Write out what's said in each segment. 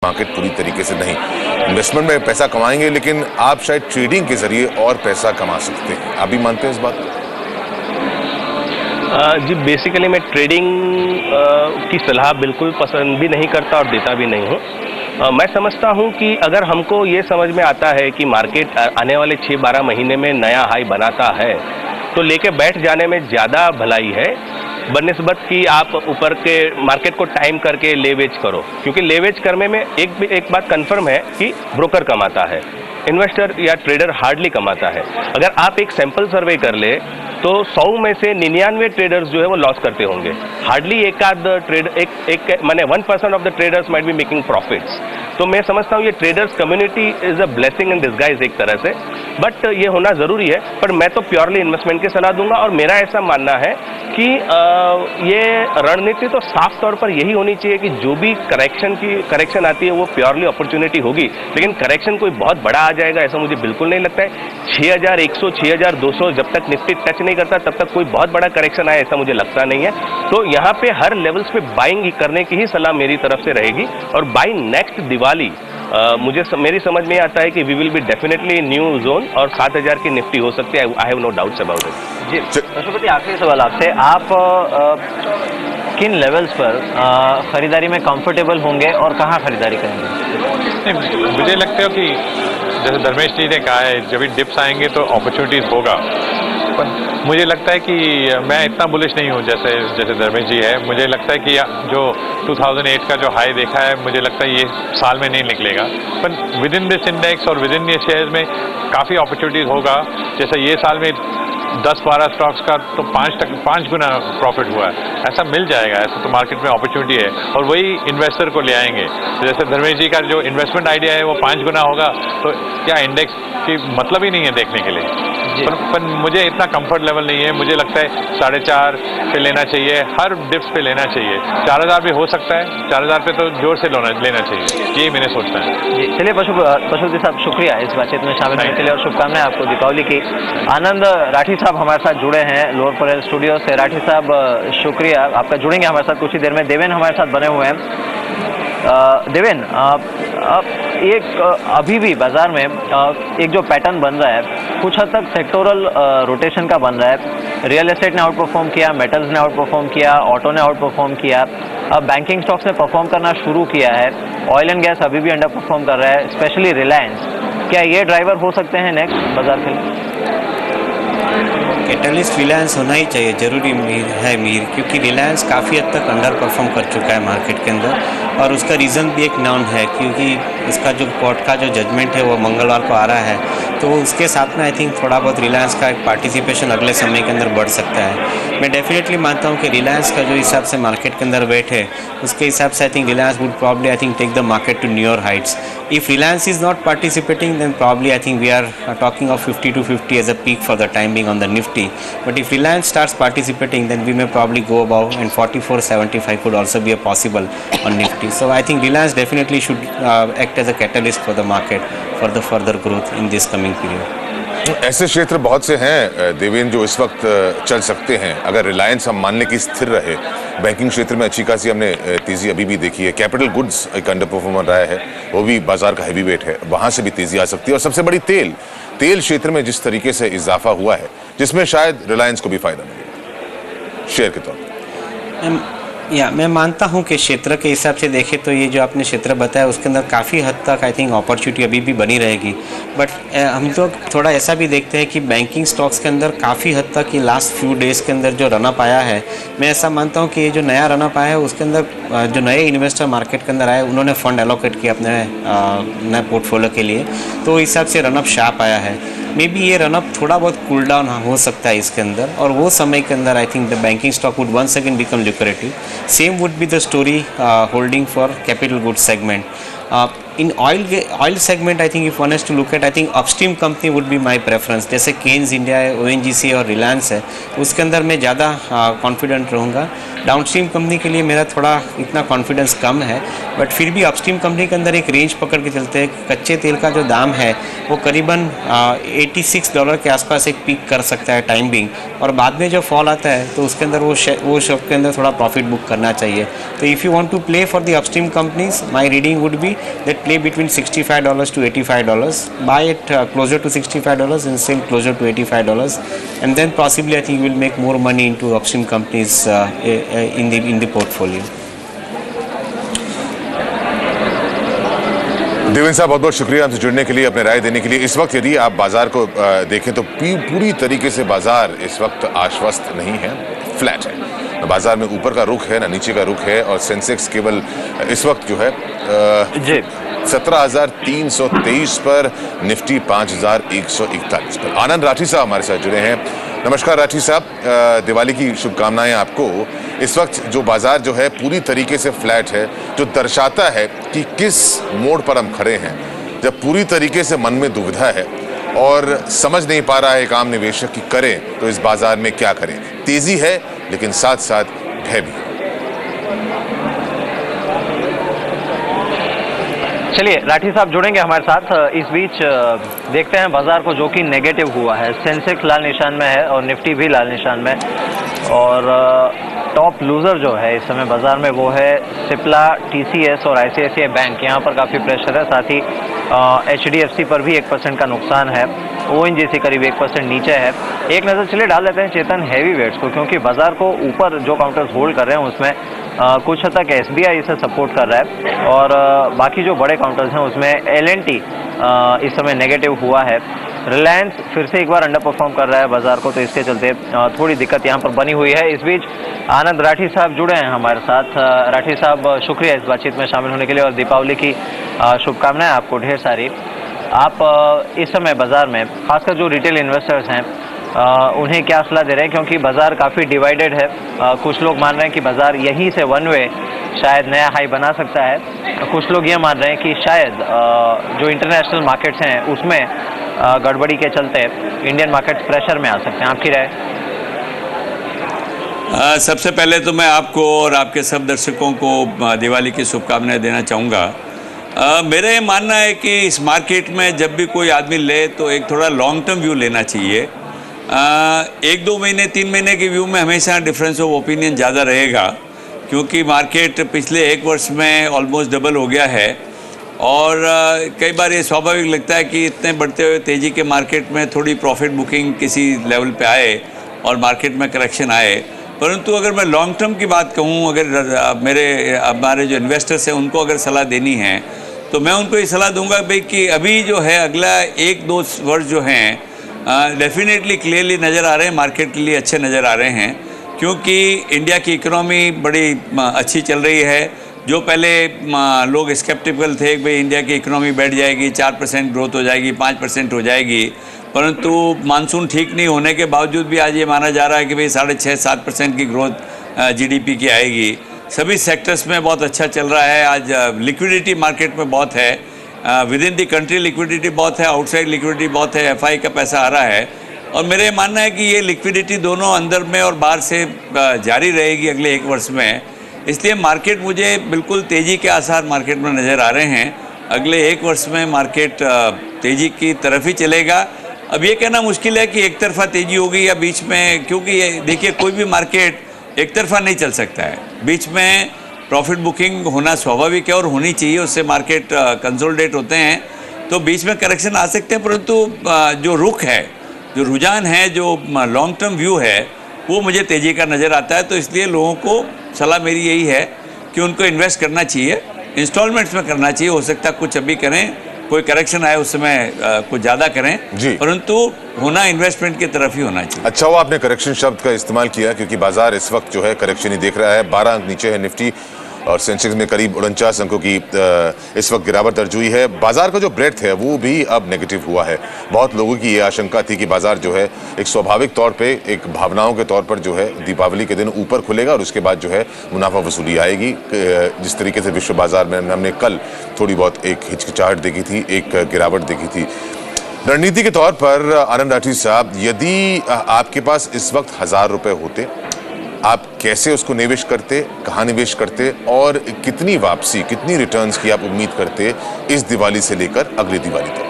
Market पूरी तरीके से नहीं। इन्वेस्टमेंट में पैसा कमाएंगे, लेकिन आप शायद ट्रेडिंग के जरिए और पैसा कमा सकते हैं। आप भी मानते हैं इस बात को? जी, बेसिकली मैं ट्रेडिंग की सलाह बिल्कुल पसंद भी नहीं करता और देता भी नहीं हूँ। मैं समझता हूँ कि अगर हमको ये समझ में आता है कि मार्केट आने वाले 6-12 महीने में नया हाई बनाता है तो लेके बैठ जाने में ज़्यादा भलाई है बनिस्बत कि आप ऊपर के मार्केट को टाइम करके लेवेज करो, क्योंकि लेवेज करने में एक बात कंफर्म है कि ब्रोकर कमाता है, इन्वेस्टर या ट्रेडर हार्डली कमाता है। अगर आप एक सैंपल सर्वे कर ले तो 100 में से 99 ट्रेडर्स जो है वो लॉस करते होंगे। हार्डली एक आध ट्रेडर माने 1% of the traders might be making profits. तो मैं समझता हूँ ये traders community is a blessing in disguise एक तरह से, बट ये होना ज़रूरी है। पर मैं तो प्योरली इन्वेस्टमेंट की सलाह दूंगा और मेरा ऐसा मानना है कि ये रणनीति तो साफ तौर पर यही होनी चाहिए कि जो भी करेक्शन आती है वो प्योरली अपॉर्चुनिटी होगी, लेकिन करेक्शन कोई बहुत बड़ा आ जाएगा ऐसा मुझे बिल्कुल नहीं लगता है। 6100 6200 जब तक निफ्टी टच नहीं करता तब तक कोई बहुत बड़ा करेक्शन आए ऐसा मुझे लगता नहीं है। तो यहाँ पे हर लेवल्स पे बाइंग करने की ही सलाह मेरी तरफ से रहेगी। और बाई नेक्स्ट दिवाली मेरी समझ में आता है कि we will be definitely new zone और 7000 की निफ्टी हो सकती है। I have no doubts about it. जी पशुपति, आखिरी सवाल आपसे, आप किन लेवल्स पर खरीदारी में कंफर्टेबल होंगे और कहाँ खरीदारी करेंगे? मुझे लगता है कि जैसे धर्मेश जी ने कहा है, जब भी डिप्स आएंगे तो अपॉर्चुनिटीज होगा, पर मुझे लगता है कि मैं इतना बुलिश नहीं हूँ जैसे धर्मेश जी है। मुझे लगता है कि जो 2008 का जो हाई देखा है, मुझे लगता है ये साल में नहीं निकलेगा, पर विद इन दिस इंडेक्स और विद इन ये शेयर में काफ़ी अपॉर्चुनिटीज होगा। जैसे ये साल में 10-12 स्टॉक्स का तो 5 गुना प्रॉफिट हुआ है, ऐसा मिल जाएगा। ऐसा तो मार्केट में अपॉर्चुनिटी है और वही इन्वेस्टर को ले आएंगे। तो जैसे धर्मेश जी का जो इन्वेस्टमेंट आइडिया है वो 5 गुना होगा, तो क्या इंडेक्स की मतलब ही नहीं है देखने के लिए। पर मुझे इतना कंफर्ट लेवल नहीं है। मुझे लगता है 4.5 पे लेना चाहिए, हर डिप्स पे लेना चाहिए। 4000 भी हो सकता है, 4000 पे तो जोर से लेना चाहिए, यही मैंने सोचता है। जी चलिए पशुपति साहब, शुक्रिया इस बातचीत में शामिल होने के लिए और शुभकामनाएं आपको दीपावली की। आनंद राठी साहब हमारे साथ जुड़े हैं लोअर परेल स्टूडियो से। राठी साहब शुक्रिया, आपका जुड़ेंगे हमारे साथ कुछ ही देर में। देवेन हमारे साथ बने हुए हैं। देवेन, अभी भी बाजार में एक जो पैटर्न बन रहा है कुछ हद तक सेक्टोरल रोटेशन का बन रहा है। रियल एस्टेट ने आउट परफॉर्म किया, मेटल्स ने आउट परफॉर्म किया, ऑटो ने आउट परफॉर्म किया, अब बैंकिंग स्टॉक्स ने परफॉर्म करना शुरू किया है। ऑयल एंड गैस अभी भी अंडर परफॉर्म कर रहा है, स्पेशली रिलायंस। क्या ये ड्राइवर हो सकते हैं नेक्स्ट बाजार के लिए? कैटलिस्ट रिलायंस होना ही चाहिए, जरूरी है मीर, क्योंकि रिलायंस काफ़ी हद तक अंडर परफॉर्म कर चुका है मार्केट के अंदर और उसका रीज़न भी एक नॉन है, क्योंकि उसका जो कोर्ट का जो जजमेंट है वो मंगलवार को आ रहा है। तो उसके साथ में आई थिंक थोड़ा बहुत रिलायंस का एक पार्टिसिपेशन अगले समय के अंदर बढ़ सकता है। मैं डेफिनेटली मानता हूँ कि रिलायंस का जो हिसाब से मार्केट के अंदर वेट है उसके हिसाब से I think Reliance would probably I think take the market to newer heights. If Reliance is not participating then probably I think we are talking of 50 to 50 as a peak for the time being on the Nifty. But if Reliance starts participating, then we may probably go above, and 44.75 could also be a possible on Nifty. So I think Reliance definitely should act as a catalyst for the market for the further growth in this coming period. ऐसे क्षेत्र बहुत से हैं देवेन जो इस वक्त चल सकते हैं अगर रिलायंस हम मान लें कि स्थिर रहे। बैंकिंग क्षेत्र में अच्छी खासी हमने तेजी अभी भी देखी है। कैपिटल गुड्स एक अंडर परफॉर्मर रहा है, वो भी बाजार का हैवी वेट है, वहां से भी तेजी आ सकती है। और सबसे बड़ी तेल क्षेत्र में जिस तरीके से इजाफा हुआ है, जिसमें शायद रिलायंस को भी फायदा मिलेगा शेयर के तौर पर। मैं मानता हूं कि क्षेत्र के हिसाब से देखें तो ये जो आपने क्षेत्र बताया उसके अंदर काफ़ी हद तक आई थिंक अपॉर्चुनिटी अभी भी बनी रहेगी। बट हम लोग थोड़ा ऐसा भी देखते हैं कि बैंकिंग स्टॉक्स के अंदर काफ़ी हद तक ये लास्ट फ्यू डेज़ के अंदर जो रनअप आया है, मैं ऐसा मानता हूं कि ये जो नया रनअप आया है उसके अंदर जो नए इन्वेस्टर मार्केट के अंदर आए उन्होंने फंड एलोकेट किया अपने नए पोर्टफोलियो के लिए, तो इस हिसाब से रनअप शार्प आया है। मे बी ये रनअप थोड़ा बहुत कूल डाउन हो सकता है इसके अंदर, और वो समय के अंदर I think the banking stock would once again become lucrative. Same would be the story holding for capital goods segment. In oil segment I think if one has to look at, I think upstream company would be my preference, जैसे केन्स India है, ONGC और रिलायंस है, उसके अंदर मैं ज़्यादा confident रहूँगा। डाउनस्ट्रीम कंपनी के लिए मेरा थोड़ा इतना कॉन्फिडेंस कम है, बट फिर भी अपस्ट्रीम कंपनी के अंदर एक रेंज पकड़ के चलते हैं। कच्चे तेल का जो दाम है वो करीबन $86 के आसपास एक पीक कर सकता है टाइम बिंग, और बाद में जो फॉल आता है तो उसके अंदर वो शॉप के अंदर थोड़ा प्रॉफिट बुक करना चाहिए। तो if you want to play for the upstream companies, my reading would be that play between $65 to $85, buy it closer to $65 and sell closer to $85, and then possibly I think you will make more money into upstream companies in the portfolio. Devendra साहब, बहुत बहुत शुक्रिया हमसे जुड़ने के लिए, अपने राय देने के लिए। इस वक्त यदि आप बाजार को देखें तो पूरी तरीके से बाजार इस वक्त आश्वस्त नहीं है, फ्लैट है। बाजार में ऊपर का रुख है ना नीचे का रुख है, और सेंसेक्स केवल इस वक्त जो है 17,323 पर, निफ्टी 5,141 पर। आनंद राठी साहब हमारे साथ जुड़े हैं। नमस्कार राठी साहब, दिवाली की शुभकामनाएं आपको। इस वक्त जो बाजार जो है पूरी तरीके से फ्लैट है, जो दर्शाता है कि किस मोड़ पर हम खड़े हैं, जब पूरी तरीके से मन में दुविधा है और समझ नहीं पा रहा है एक आम निवेशक कि करें तो इस बाजार में क्या करें। तेजी है लेकिन साथ साथ भय भी। चलिए राठी साहब जुड़ेंगे हमारे साथ। इस बीच देखते हैं बाजार को, जो कि नेगेटिव हुआ है। सेंसेक्स लाल निशान में है और निफ्टी भी लाल निशान में, और टॉप लूजर जो है इस समय बाजार में वो है सिप्ला, TCS और ICICI बैंक। यहाँ पर काफ़ी प्रेशर है। साथ ही HDFC पर भी 1% का नुकसान है। ONGC करीब 1% नीचे है। एक नज़र चलिए डाल लेते हैं चेतन हैवी वेट्स को, क्योंकि बाजार को ऊपर जो काउंटर्स होल्ड कर रहे हैं उसमें कुछ हद तक SBI इसे सपोर्ट कर रहा है, और बाकी जो बड़े काउंटर्स हैं उसमें L&T इस समय नेगेटिव हुआ है। रिलायंस फिर से एक बार अंडर परफॉर्म कर रहा है बाजार को, तो इसके चलते थोड़ी दिक्कत यहाँ पर बनी हुई है। इस बीच आनंद राठी साहब जुड़े हैं हमारे साथ। राठी साहब, शुक्रिया इस बातचीत में शामिल होने के लिए, और दीपावली की शुभकामनाएं आपको ढेर सारी। आप इस समय बाजार में खासकर जो रिटेल इन्वेस्टर्स हैं उन्हें क्या सलाह दे रहे हैं, क्योंकि बाजार काफ़ी डिवाइडेड है। कुछ लोग मान रहे हैं कि बाजार यहीं से वन वे शायद नया हाई बना सकता है, कुछ लोग ये मान रहे हैं कि शायद जो इंटरनेशनल मार्केट्स हैं उसमें गड़बड़ी के चलते इंडियन मार्केट्स प्रेशर में आ सकते हैं। आपकी राय? सबसे पहले तो मैं आपको और आपके सब दर्शकों को दिवाली की शुभकामनाएं देना चाहूँगा। मेरा ये मानना है कि इस मार्केट में जब भी कोई आदमी ले तो एक थोड़ा लॉन्ग टर्म व्यू लेना चाहिए। 1-2 महीने 3 महीने के व्यू में हमेशा डिफरेंस ऑफ ओपिनियन ज़्यादा रहेगा, क्योंकि मार्केट पिछले 1 वर्ष में ऑलमोस्ट डबल हो गया है, और कई बार ये स्वाभाविक लगता है कि इतने बढ़ते हुए तेज़ी के मार्केट में थोड़ी प्रॉफिट बुकिंग किसी लेवल पे आए और मार्केट में करेक्शन आए। परंतु अगर मैं लॉन्ग टर्म की बात कहूँ, अगर हमारे जो इन्वेस्टर्स हैं उनको अगर सलाह देनी है तो मैं उनको ये सलाह दूंगा भाई कि अभी जो है अगला 1-2 वर्ष जो हैं डेफिनेटली क्लियरली नज़र आ रहे हैं, मार्केट के लिए अच्छे नज़र आ रहे हैं, क्योंकि इंडिया की इकोनॉमी बड़ी अच्छी चल रही है। जो पहले लोग स्केप्टिकल थे कि भाई इंडिया की इकोनॉमी बैठ जाएगी, 4% ग्रोथ हो जाएगी, 5% हो जाएगी, परंतु मानसून ठीक नहीं होने के बावजूद भी आज ये माना जा रहा है कि भाई 6.5-7% की ग्रोथ GDP की आएगी। सभी सेक्टर्स में बहुत अच्छा चल रहा है। आज लिक्विडिटी मार्केट में बहुत है, with in the country liquidity बहुत है, आउटसाइड लिक्विडिटी बहुत है, FI का पैसा आ रहा है, और मेरे मानना है कि ये लिक्विडिटी दोनों अंदर में और बाहर से जारी रहेगी अगले 1 वर्ष में। इसलिए मार्केट, मुझे बिल्कुल तेज़ी के आसार मार्केट में नज़र आ रहे हैं। अगले 1 वर्ष में मार्केट तेज़ी की तरफ ही चलेगा। अब ये कहना मुश्किल है कि एक तरफा तेज़ी होगी या बीच में, क्योंकि ये देखिए कोई भी मार्केट एक तरफा नहीं चल सकता है, बीच में प्रॉफिट बुकिंग होना स्वाभाविक है और होनी चाहिए, उससे मार्केट कंसोलिडेट होते हैं, तो बीच में करेक्शन आ सकते हैं, परंतु जो रुख है, जो रुझान है, जो लॉन्ग टर्म व्यू है, वो मुझे तेज़ी का नज़र आता है। तो इसलिए लोगों को सलाह मेरी यही है कि उनको इन्वेस्ट करना चाहिए, इंस्टॉलमेंट्स में करना चाहिए। हो सकता है कुछ अभी करें, कोई करेक्शन आए उस समय कुछ ज़्यादा करें, परंतु होना इन्वेस्टमेंट की तरफ ही होना चाहिए। अच्छा हुआ आपने करेक्शन शब्द का इस्तेमाल किया, क्योंकि बाजार इस वक्त जो है करेक्शन ही देख रहा है। 12 अंक नीचे है निफ्टी और सेंसेक्स में करीब 49 अंकों की इस वक्त गिरावट दर्ज हुई है। बाजार का जो ब्रेथ है वो भी अब नेगेटिव हुआ है। बहुत लोगों की ये आशंका थी कि बाजार जो है एक स्वाभाविक तौर पे, एक भावनाओं के तौर पर जो है दीपावली के दिन ऊपर खुलेगा और उसके बाद जो है मुनाफा वसूली आएगी। जिस तरीके से विश्व बाजार में हमने कल थोड़ी बहुत एक हिचकिचाहट देखी थी, एक गिरावट देखी थी। रणनीति के तौर पर आनंद राठी साहब, यदि आपके पास इस वक्त 1000 रुपए होते, आप कैसे उसको निवेश करते, कहाँ निवेश करते और कितनी वापसी, कितनी रिटर्न्स की आप उम्मीद करते इस दिवाली से लेकर अगली दिवाली तक?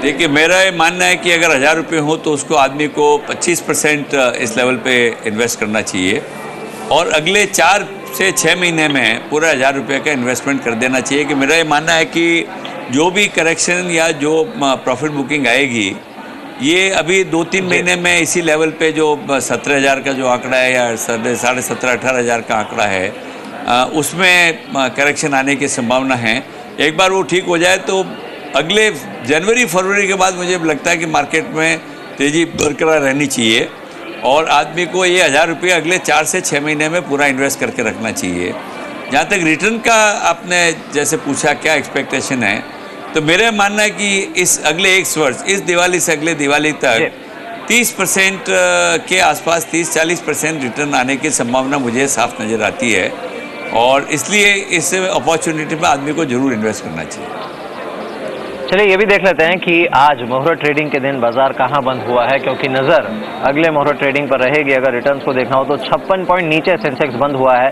देखिए, मेरा ये मानना है कि अगर 1000 रुपये हो तो उसको आदमी को 25% इस लेवल पे इन्वेस्ट करना चाहिए और अगले 4 से 6 महीने में पूरा 1000 रुपये का इन्वेस्टमेंट कर देना चाहिए। कि मेरा ये मानना है कि जो भी करेक्शन या जो प्रॉफिट बुकिंग आएगी, ये अभी 2-3 महीने में इसी लेवल पे जो 17,000 का जो आंकड़ा है या 17,500-18,000 का आंकड़ा है, उसमें करेक्शन आने की संभावना है। एक बार वो ठीक हो जाए तो अगले जनवरी-फरवरी के बाद मुझे लगता है कि मार्केट में तेज़ी बरकरार रहनी चाहिए और आदमी को ये 1000 रुपये अगले 4 से 6 महीने में पूरा इन्वेस्ट करके रखना चाहिए। जहाँ तक रिटर्न का आपने जैसे पूछा क्या एक्सपेक्टेशन है, तो मेरा मानना है कि इस अगले 1 वर्ष, इस दिवाली से अगले दिवाली तक 30% के आसपास 30-40% रिटर्न आने की संभावना मुझे साफ नज़र आती है और इसलिए इस अपॉर्चुनिटी पर आदमी को जरूर इन्वेस्ट करना चाहिए। चलिए ये भी देख लेते हैं कि आज मुहूर्त ट्रेडिंग के दिन बाजार कहां बंद हुआ है, क्योंकि नज़र अगले मुहूर्त ट्रेडिंग पर रहेगी। अगर रिटर्न्स को देखना हो तो 56 पॉइंट नीचे सेंसेक्स बंद हुआ है,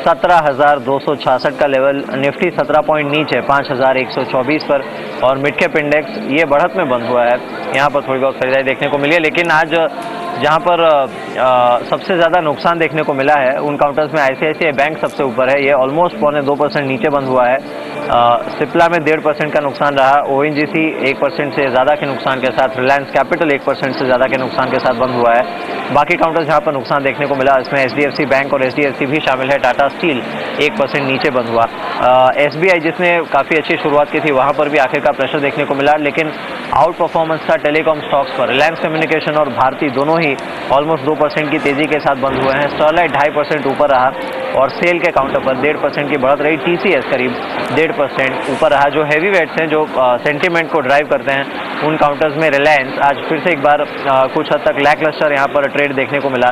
17,266 का लेवल। निफ्टी 17 पॉइंट नीचे 5,124 पर और मिड कैप इंडेक्स ये बढ़त में बंद हुआ है। यहाँ पर थोड़ी बहुत खरीदारी देखने को मिली है, लेकिन आज जहाँ पर सबसे ज़्यादा नुकसान देखने को मिला है उन काउंटर्स में ICICI बैंक सबसे ऊपर है, ये ऑलमोस्ट 1.25% नीचे बंद हुआ है। सिप्ला में 1.5% का नुकसान रहा। ONGC 1% से ज़्यादा के नुकसान के साथ, रिलायंस कैपिटल 1% से ज़्यादा के नुकसान के साथ बंद हुआ है। बाकी काउंटर्स जहाँ पर नुकसान देखने को मिला इसमें HDFC बैंक और HDFC भी शामिल है। टाटा स्टील 1% नीचे बंद हुआ। SBI जिसने काफ़ी अच्छी शुरुआत की थी वहाँ पर भी आखिरकार प्रेशर देखने को मिला, लेकिन आउट परफॉर्मेंस था टेलीकॉम स्टॉक्स पर। रिलायंस कम्युनिकेशन और भारती दोनों ही ऑलमोस्ट 2% की तेजी के साथ बंद हुए हैं। स्टरलाइट 2.5% ऊपर रहा और सेल के काउंटर पर 1.5% की बढ़त रही। TCS करीब 1.5% ऊपर रहा। जो हैवी वेट्स हैं, जो सेंटीमेंट को ड्राइव करते हैं, उन काउंटर्स में रिलायंस आज फिर से एक बार कुछ हद तक लैकलस्टर यहाँ पर ट्रेड देखने को मिला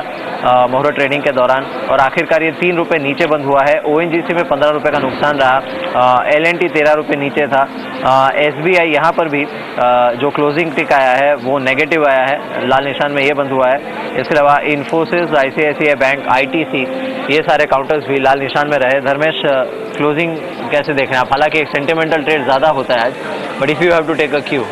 मुहूर्त ट्रेडिंग के दौरान और आखिरकार ये 3 रुपये नीचे बंद हुआ है। ONGC में 15 रुपये का नुकसान रहा। L&T 13 रुपये नीचे था। SBI यहाँ पर भी जो क्लोजिंग टिक आया है वो नेगेटिव आया है, लाल निशान में ये बंद हुआ है। इसके अलावा इन्फोसिस, ICICI बैंक, ITC ये सारे काउंटर्स भी लाल निशान में रहे। धर्मेश, क्लोजिंग कैसे देख रहे हैं आप? हालांकि एक सेंटिमेंटल ट्रेड ज़्यादा होता है आज, but if you have to take a cue,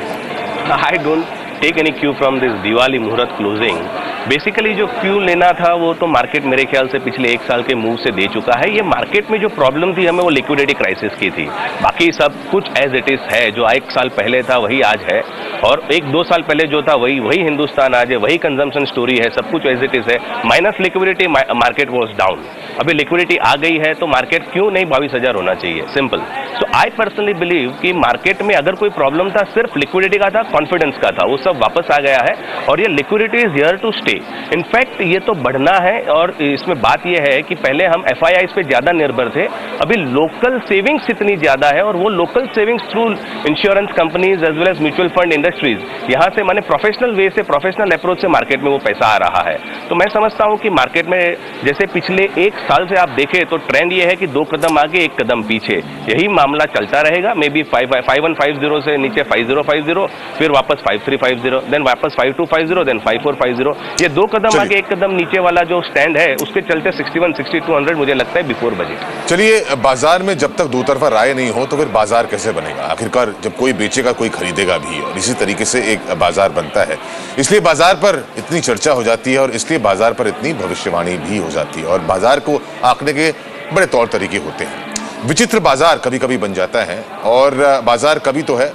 I don't take any cue from this Diwali muhurat closing. Basically जो क्यू लेना था वो तो मार्केट मेरे ख्याल से पिछले 1 साल के मूव से दे चुका है। ये मार्केट में जो प्रॉब्लम थी हमें वो लिक्विडिटी क्राइसिस की थी। बाकी सब कुछ एज इट इज है, जो 1 साल पहले था वही आज है और 1-2 साल पहले जो था वही हिंदुस्तान आज है, वही कंजम्पशन स्टोरी है, सब कुछ एज इट इज है। Minus liquidity, market was down. अभी लिक्विडिटी आ गई है तो मार्केट क्यों नहीं 22,000 होना चाहिए, simple. So I personally believe कि मार्केट में अगर कोई प्रॉब्लम था सिर्फ लिक्विडिटी का था, कॉन्फिडेंस का था, वो सब वापस आ गया है और ये liquidity is here to stay. In fact ये तो बढ़ना है और इसमें बात ये है कि पहले हम FIIs पे ज़्यादा निर्भर थे, अभी लोकल सेविंग्स इतनी ज़्यादा है और वो local savings through insurance companies as well as mutual fund industries, यहाँ से माने प्रोफेशनल वे से, प्रोफेशनल अप्रोच से मार्केट में वो पैसा आ रहा है। तो मैं समझता हूँ कि मार्केट में जैसे पिछले 1 साल से आप देखें तो ट्रेंड ये है कि 2 कदम आगे 1 कदम पीछे, यही मामला चलता रहेगा। मे बी 5150 से नीचे 5050, फिर वापस 5350, देन वापस 5250, देन 5450। ये 2 कदम आगे 1 कदम नीचे वाला जो स्टैंड है उसके चलते 61-6200 मुझे लगता है बिफोर बजट। चलिए, बाजार में जब तक दो तरफा राय नहीं हो तो फिर बाजार कैसे बनेगा? आखिरकार जब कोई बेचेगा कोई खरीदेगा भी और इसी तरीके से एक बाजार बनता है। इसलिए बाजार पर इतनी चर्चा हो जाती है और इसलिए बाजार पर इतनी भविष्यवाणी भी हो जाती है और बाजार को आंकने के बड़े तौर तरीके होते हैं। विचित्र बाजार कभी कभी बन जाता है और बाजार कभी तो है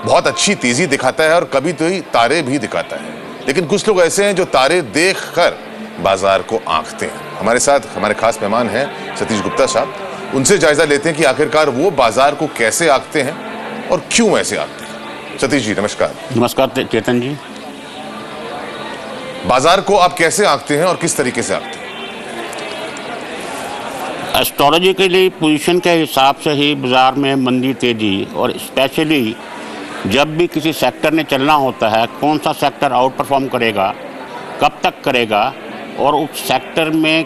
बहुत अच्छी तेजी दिखाता है और कभी तो ही तारे भी दिखाता है, लेकिन कुछ लोग ऐसे हैं जो तारे देखकर बाजार को आंकते हैं। हमारे साथ हमारे खास मेहमान हैं सतीश गुप्ता साहब, उनसे जायजा लेते हैं कि आखिरकार वो बाजार को कैसे आंकते हैं और क्यों ऐसे आंकते हैं। सतीश जी नमस्कार। नमस्कार चेतन जी। बाजार को आप कैसे आंकते हैं और किस तरीके से आंकते हैं? एस्ट्रोलॉजिकली पोजीशन के हिसाब से ही बाज़ार में मंदी तेज़ी, और स्पेशली जब भी किसी सेक्टर ने चलना होता है, कौन सा सेक्टर आउट परफॉर्म करेगा, कब तक करेगा और उस सेक्टर में